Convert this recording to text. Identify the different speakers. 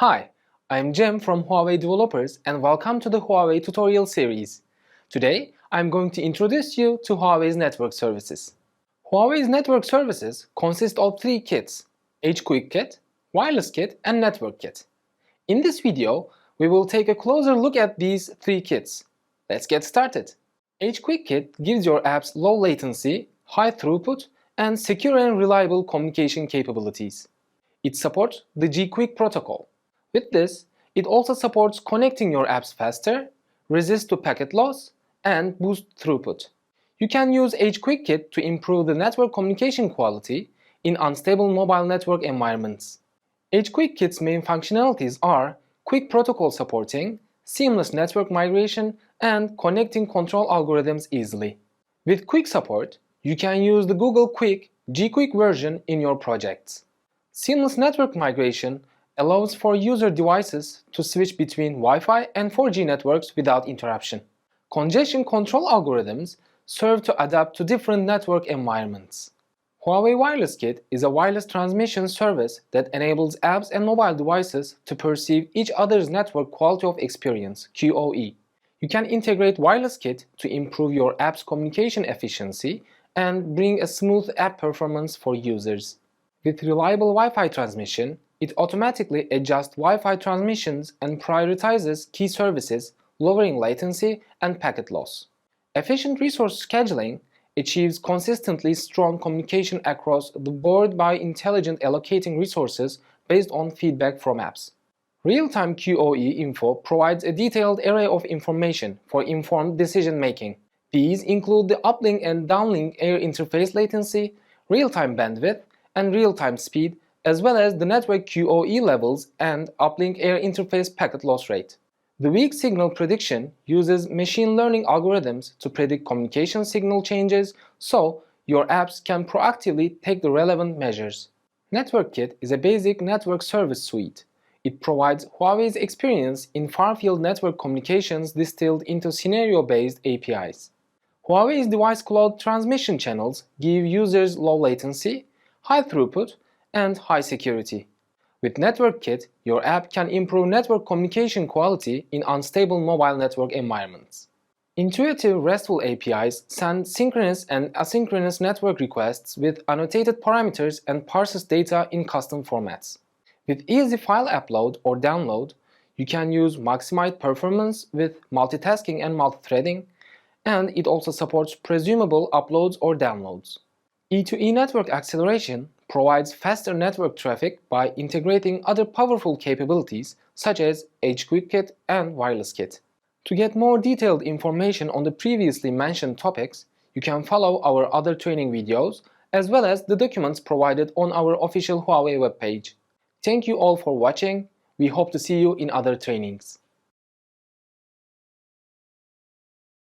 Speaker 1: Hi, I'm Jim from Huawei Developers and welcome to the Huawei tutorial series. Today, I'm going to introduce you to Huawei's network services. Huawei's network services consist of three kits: hQUIC kit, wireless kit, and network kit. In this video, we will take a closer look at these three kits. Let's get started. hQUIC kit gives your apps low latency, high throughput, and secure and reliable communication capabilities. It supports the hQUIC protocol. With this, it also supports connecting your apps faster, resist to packet loss, and boost throughput. You can use hQUIC kit to improve the network communication quality in unstable mobile network environments. hQUIC kit's main functionalities are quick protocol supporting, seamless network migration, and connecting control algorithms easily. With quick support, you can use the Google Quick hQUIC version in your projects. Seamless network migration allows for user devices to switch between Wi-Fi and 4G networks without interruption. Congestion control algorithms serve to adapt to different network environments. Huawei Wireless Kit is a wireless transmission service that enables apps and mobile devices to perceive each other's network quality of experience (QoE). You can integrate Wireless Kit to improve your app's communication efficiency and bring a smooth app performance for users. With reliable Wi-Fi transmission, it automatically adjusts Wi-Fi transmissions and prioritizes key services, lowering latency and packet loss. Efficient resource scheduling achieves consistently strong communication across the board by intelligent allocating resources based on feedback from apps. Real-time QoE info provides a detailed array of information for informed decision-making. These include the uplink and downlink air interface latency, real-time bandwidth, and real-time speed, as well as the network QoE levels and uplink air interface packet loss rate. The weak signal prediction uses machine learning algorithms to predict communication signal changes so your apps can proactively take the relevant measures. Network Kit is a basic network service suite. It provides Huawei's experience in far-field network communications distilled into scenario-based APIs. Huawei's device cloud transmission channels give users low latency, high throughput, and high security. With Network Kit, your app can improve network communication quality in unstable mobile network environments. Intuitive RESTful APIs send synchronous and asynchronous network requests with annotated parameters and parses data in custom formats. With easy file upload or download, you can use maximized performance with multitasking and multithreading, and it also supports presumable uploads or downloads. E2E network acceleration provides faster network traffic by integrating other powerful capabilities such as hQUIC kit and wireless kit. To get more detailed information on the previously mentioned topics, you can follow our other training videos as well as the documents provided on our official Huawei webpage. Thank you all for watching. We hope to see you in other trainings.